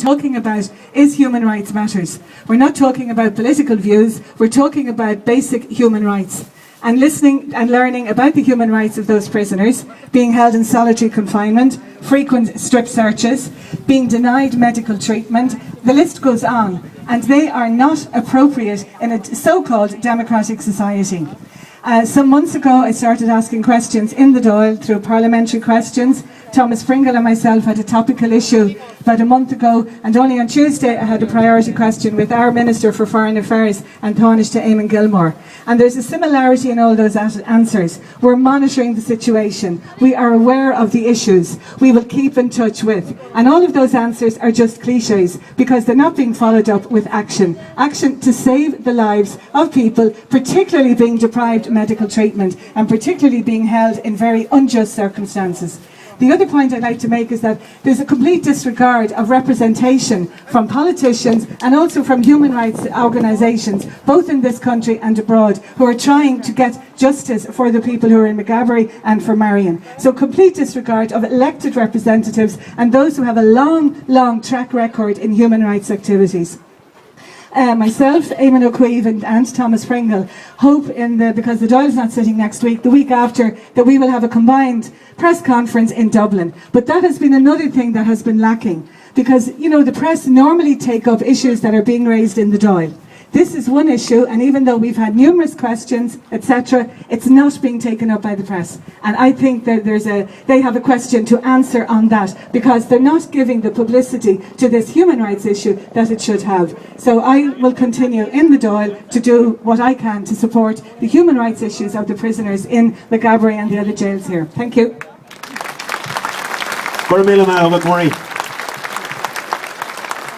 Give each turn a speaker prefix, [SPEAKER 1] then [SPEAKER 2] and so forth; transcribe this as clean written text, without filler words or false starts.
[SPEAKER 1] talking about is human rights matters. We're not talking about political views, we're talking about basic human rights. And listening and learning about the human rights of those prisoners being held in solitary confinement, frequent strip searches, being denied medical treatment, the list goes on. And they are not appropriate in a so-called democratic society. Some months ago I started asking questions in the Dáil through parliamentary questions. Thomas Pringle and myself had a topical issue about a month ago, and only on Tuesday I had a priority question with our Minister for Foreign Affairs and Taoiseach Eamon Gilmore. And there's a similarity in all those answers. We're monitoring the situation. We are aware of the issues. We will keep in touch with. And all of those answers are just cliches because they're not being followed up with action. Action to save the lives of people, particularly being deprived medical treatment and particularly being held in very unjust circumstances. The other point I'd like to make is that there's a complete disregard of representation from politicians and also from human rights organisations, both in this country and abroad, who are trying to get justice for the people who are in Maghaberry and for Marian. So complete disregard of elected representatives and those who have a long track record in human rights activities. Myself, Eamon O'Queeve and Thomas Pringle hope because the Dáil's not sitting next week, the week after, that we will have a combined press conference in Dublin. But that has been another thing that has been lacking because, you know, the press normally take up issues that are being raised in the Dáil. This is one issue, and even though we've had numerous questions, etc., it's not being taken up by the press. And I think that they have a question to answer on that, because they're not giving the publicity to this human rights issue that it should have. So I will continue in the Dáil to do what I can to support the human rights issues of the prisoners in Maghaberry and the other jails here. Thank you.
[SPEAKER 2] Good morning.